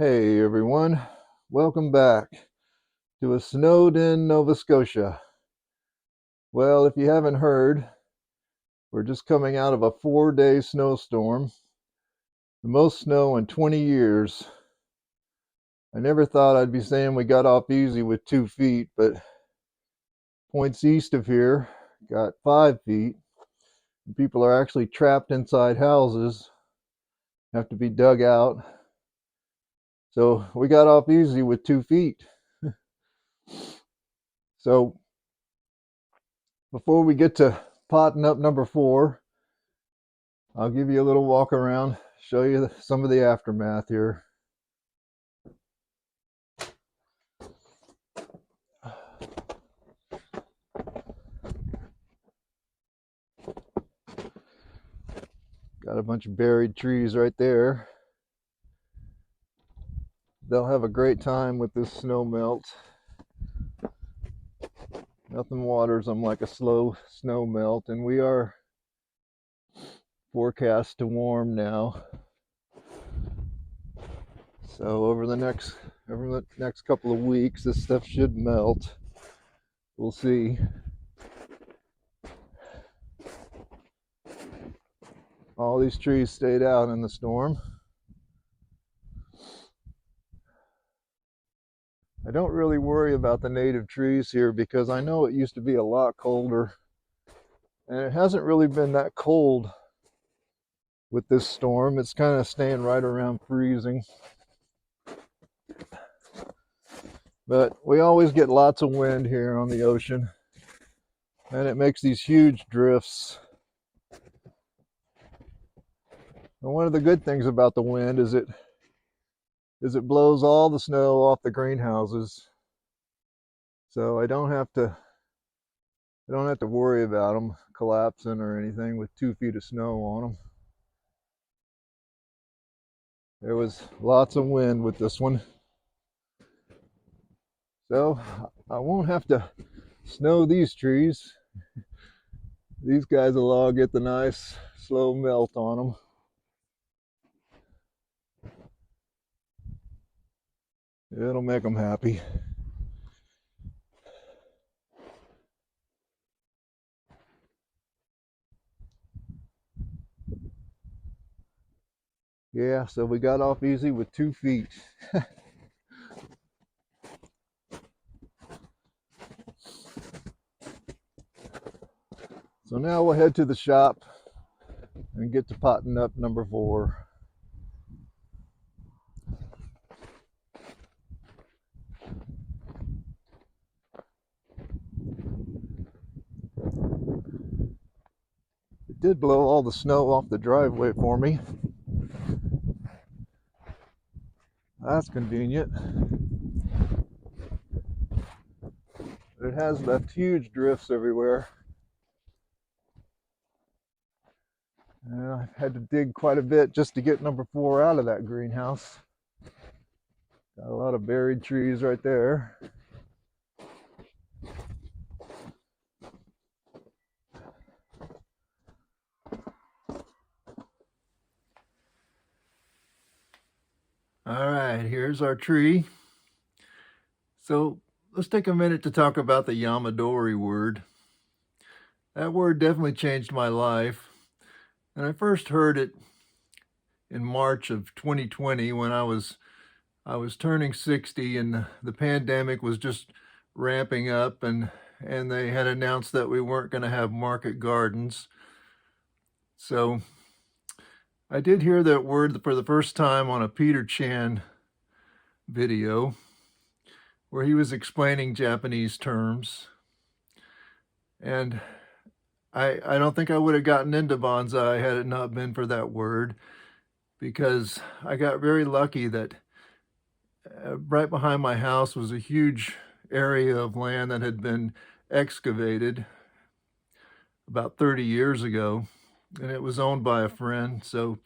Hey everyone, welcome back to a snowed-in Nova Scotia. Well, if you haven't heard, we're just coming out of a 4-day snowstorm, the most snow in 20 years. I never thought I'd be saying we got off easy with 2 feet, but points east of here got 5 feet. People are actually trapped inside houses, have to be dug out. So we got off easy with 2 feet. So before we get to potting up number 4, I'll give you a little walk around, show you some of the aftermath here. Got a bunch of buried trees right there. They'll have a great time with this snow melt. Nothing waters them like a slow snow melt, and we are forecast to warm now. So over the next couple of weeks, this stuff should melt. We'll see. All these trees stayed out in the storm. I don't really worry about the native trees here because I know it used to be a lot colder, and it hasn't really been that cold with this storm. It's kind of staying right around freezing. But we always get lots of wind here on the ocean, and it makes these huge drifts. And one of the good things about the wind is it blows all the snow off the greenhouses. So I don't have to worry about them collapsing or anything with 2 feet of snow on them. There was lots of wind with this one. So I won't have to snow these trees. These guys will all get the nice slow melt on them. It'll make them happy. Yeah, so we got off easy with 2 feet. So now we'll head to the shop and get to potting up number 4. It did blow all the snow off the driveway for me. That's convenient. But it has left huge drifts everywhere. And I've had to dig quite a bit just to get number 4 out of that greenhouse. Got a lot of buried trees right there. All right, here's our tree. So let's take a minute to talk about the yamadori word. That word definitely changed my life. And I first heard it in March of 2020 when I was turning 60 and the pandemic was just ramping up, and they had announced that we weren't going to have market gardens. So I did hear that word for the first time on a Peter Chan video where he was explaining Japanese terms. And I don't think I would have gotten into bonsai had it not been for that word, because I got very lucky that right behind my house was a huge area of land that had been excavated about 30 years ago, and it was owned by a friend. So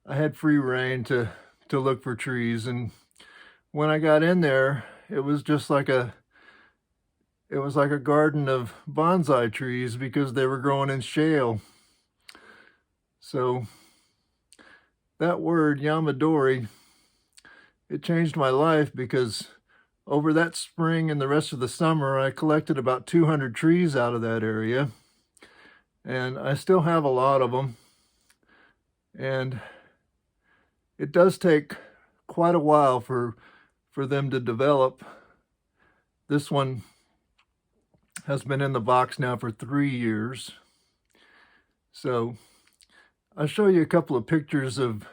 I had free reign to look for trees. And when I got in there, it was just like a garden of bonsai trees because they were growing in shale. So that word, yamadori, it changed my life because over that spring and the rest of the summer, I collected about 200 trees out of that area, and I still have a lot of them. And it does take quite a while for them to develop. This one has been in the box now for 3 years. So I'll show you a couple of pictures of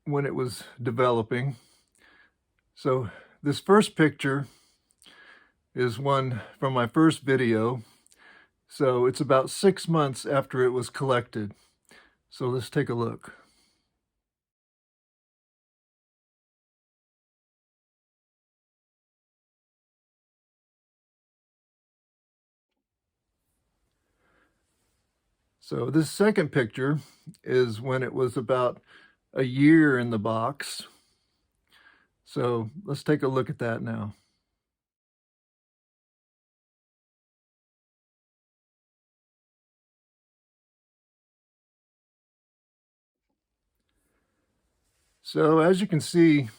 when it was developing. So this first picture is one from my first video. So it's about 6 months after it was collected. So let's take a look. So this second picture is when it was about a year in the box. So let's take a look at that now. So as you can see,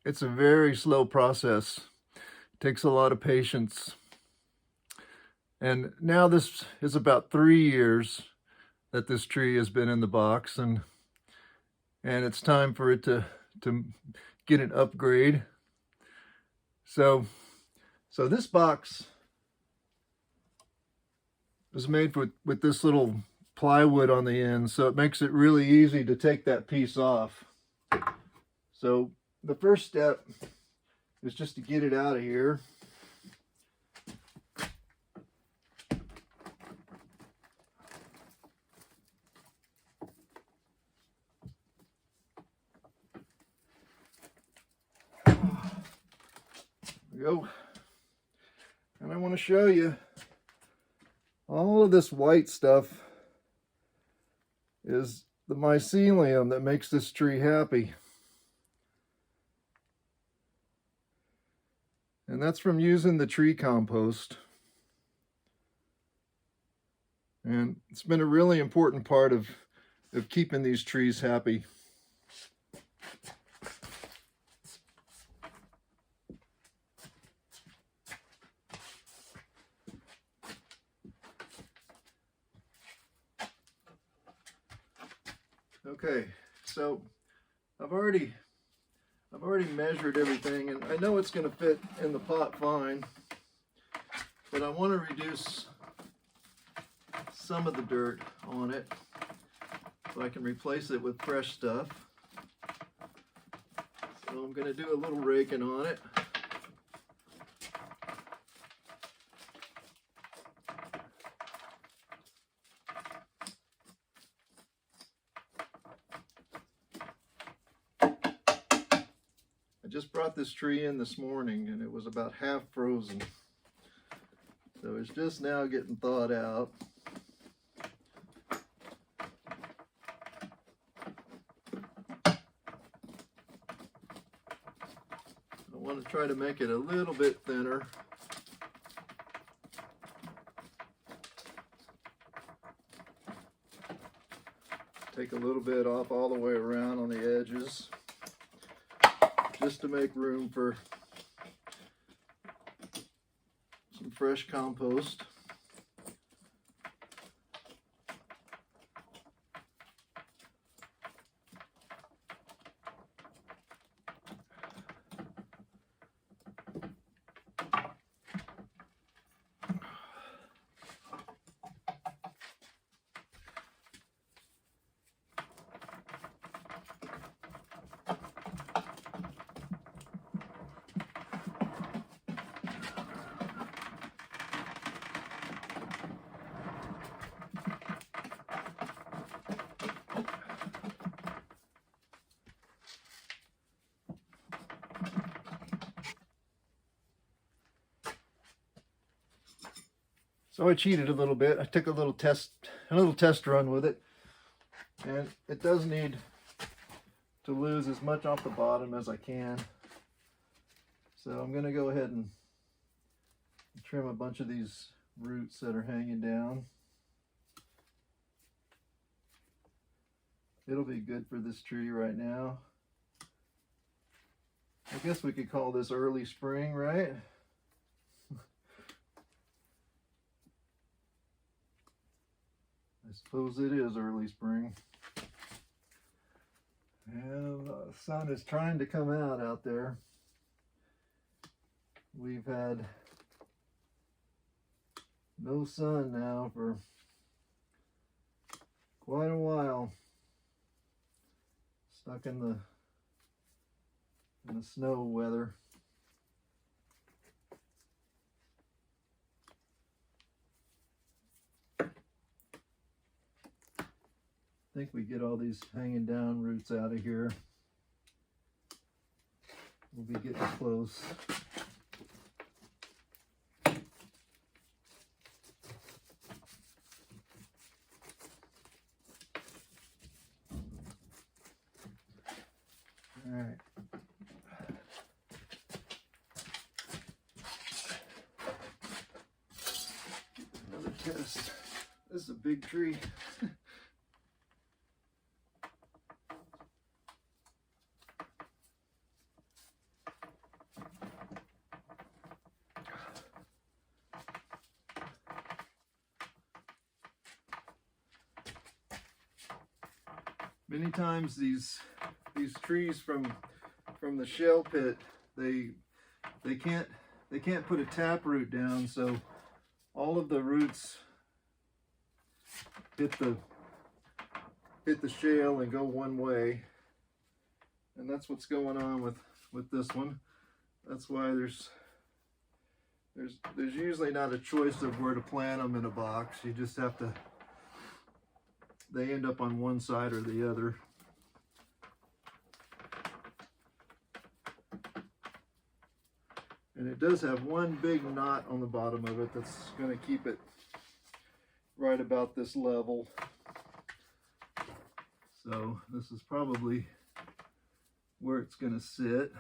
it's a very slow process. It takes a lot of patience. And now this is about 3 years that this tree has been in the box, and it's time for it to get an upgrade. So this box was made with this little plywood on the end, so it makes it really easy to take that piece off. So the first step is just to get it out of here. There we go. And I want to show you all of this white stuff is the mycelium that makes this tree happy. And that's from using the tree compost. And it's been a really important part of keeping these trees happy. Okay, so I've already measured everything, and I know it's going to fit in the pot fine, but I want to reduce some of the dirt on it so I can replace it with fresh stuff. So I'm going to do a little raking on it. I just brought this tree in this morning and it was about half frozen. So it's just now getting thawed out. I want to try to make it a little bit thinner. Take a little bit off all the way around on the edges, just to make room for some fresh compost. So I cheated a little bit. I took a little test run with it, and it does need to lose as much off the bottom as I can. So I'm going to go ahead and trim a bunch of these roots that are hanging down. It'll be good for this tree right now. I guess we could call this early spring, right? I suppose it is early spring. And the sun is trying to come out there. We've had no sun now for quite a while. Stuck in the snow weather. I think we get all these hanging down roots out of here. We'll be getting close. All right. Another test. This is a big tree. Many times these trees from the shale pit, they can't put a tap root down, so all of the roots hit the shale and go one way, and that's what's going on with this one. That's why there's usually not a choice of where to plant them in a box. You just have to. They end up on one side or the other. And it does have one big knot on the bottom of it that's going to keep it right about this level. So this is probably where it's going to sit.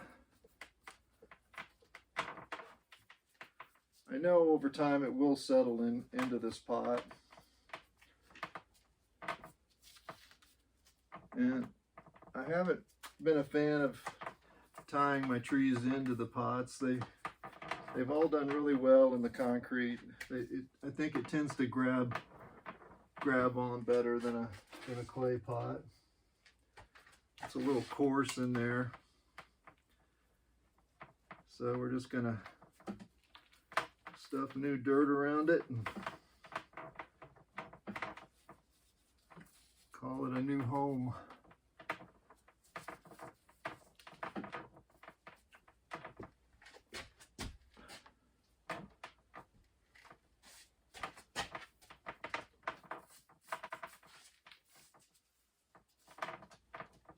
I know over time it will settle into this pot. And I haven't been a fan of tying my trees into the pots. They've all done really well in the concrete. I think it tends to grab on better than a clay pot. It's a little coarse in there. So we're just gonna stuff new dirt around it and call it a new home.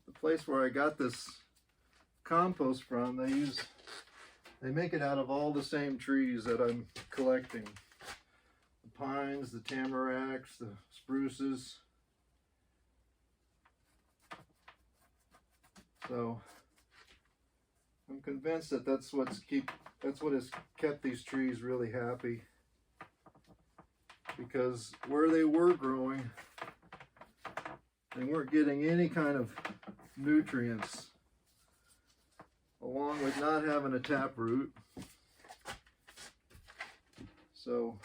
The place where I got this compost from, they make it out of all the same trees that I'm collecting. The pines, the tamaracks, the spruces. So I'm convinced that that's what has kept these trees really happy, because where they were growing, they weren't getting any kind of nutrients, along with not having a tap root. So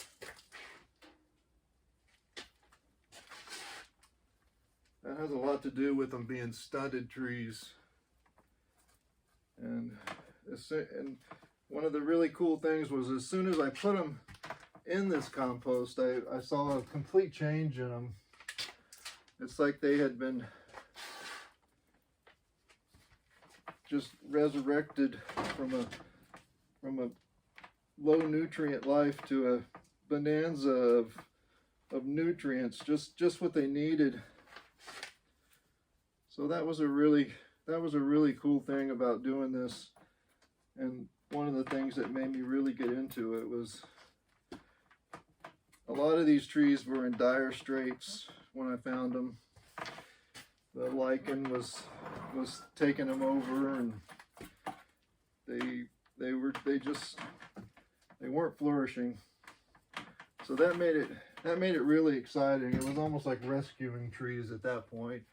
that has a lot to do with them being stunted trees. And one of the really cool things was, as soon as I put them in this compost, I saw a complete change in them. It's like they had been just resurrected from a low nutrient life to a bonanza of nutrients, just what they needed. So that was a really cool thing about doing this, and one of the things that made me really get into it was a lot of these trees were in dire straits when I found them. The lichen was taking them over, and they weren't flourishing. So that made it really exciting. It was almost like rescuing trees at that point.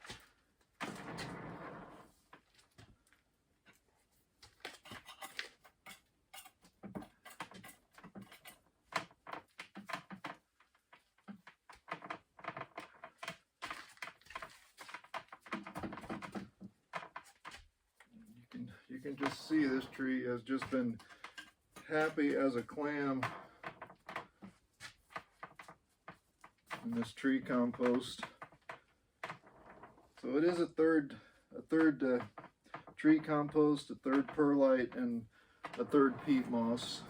can just see this tree has just been happy as a clam in this tree compost. So it is a third tree compost, a third perlite, and a third peat moss.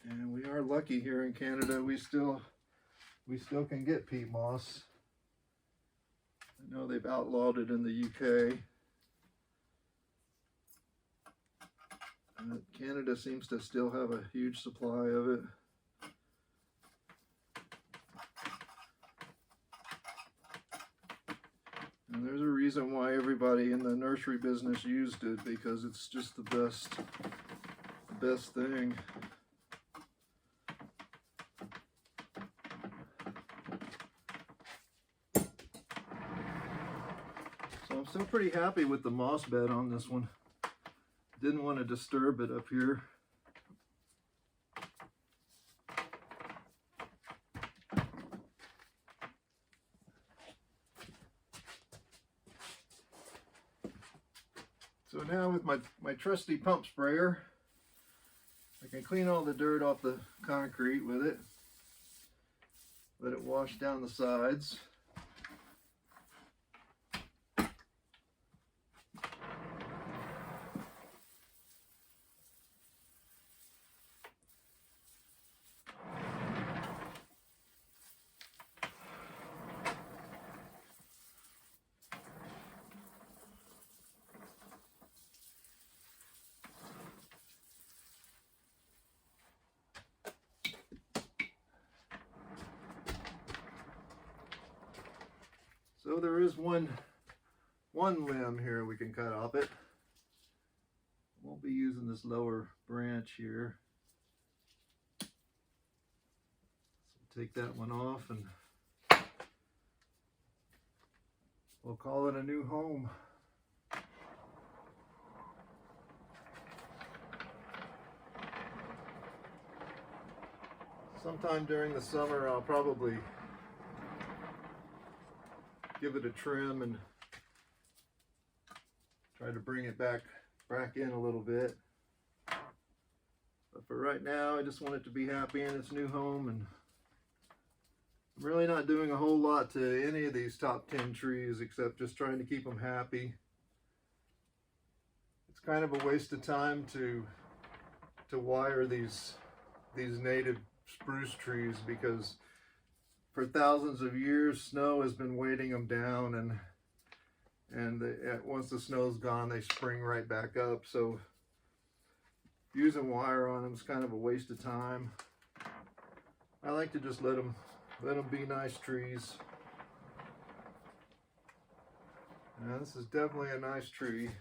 And we are lucky here in Canada. We still can get peat moss. I know they've outlawed it in the UK. Canada seems to still have a huge supply of it. And there's a reason why everybody in the nursery business used it, because it's just the best thing. So I'm still pretty happy with the moss bed on this one. Didn't want to disturb it up here. So now with my trusty pump sprayer, I can clean all the dirt off the concrete with it. Let it wash down the sides. So there is one limb here we can cut off it. Won't be using this lower branch here. So take that one off and we'll call it a new home. Sometime during the summer I'll probably give it a trim and try to bring it back in a little bit. But for right now, I just want it to be happy in its new home, and I'm really not doing a whole lot to any of these top 10 trees except just trying to keep them happy. It's kind of a waste of time to wire these native spruce trees, because for thousands of years snow has been weighting them down, and once the snow's gone they spring right back up. So using wire on them is kind of a waste of time. I like to just let them be nice trees. Now this is definitely a nice tree.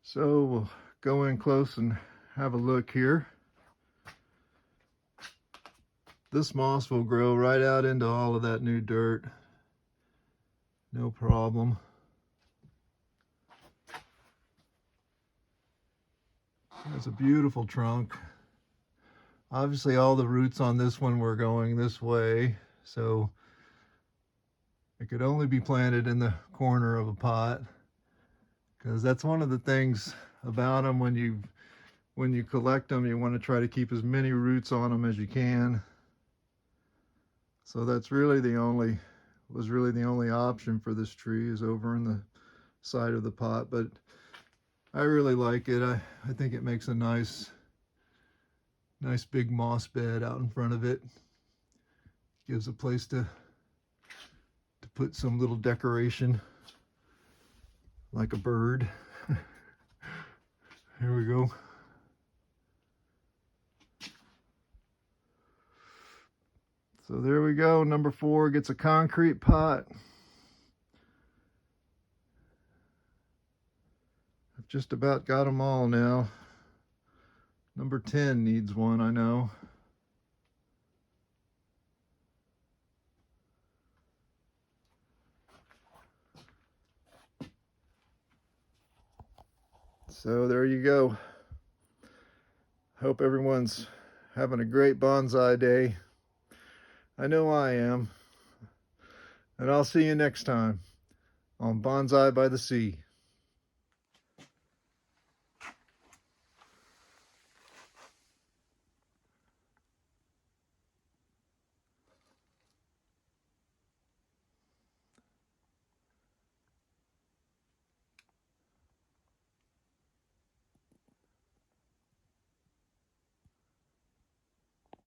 So we'll go in close and have a look here. This moss will grow right out into all of that new dirt. No problem. That's a beautiful trunk. Obviously all the roots on this one were going this way, so it could only be planted in the corner of a pot, because that's one of the things about them. When you collect them, you want to try to keep as many roots on them as you can. So that's really the only option for this tree, is over in the side of the pot. But I really like it. I think it makes a nice big moss bed out in front of it. Gives a place to put some little decoration, like a bird. Here we go. So there we go. Number 4 gets a concrete pot. I've just about got them all now. Number 10 needs one, I know. So there you go. Hope everyone's having a great bonsai day. I know I am. And I'll see you next time. on Bonsai by the Sea.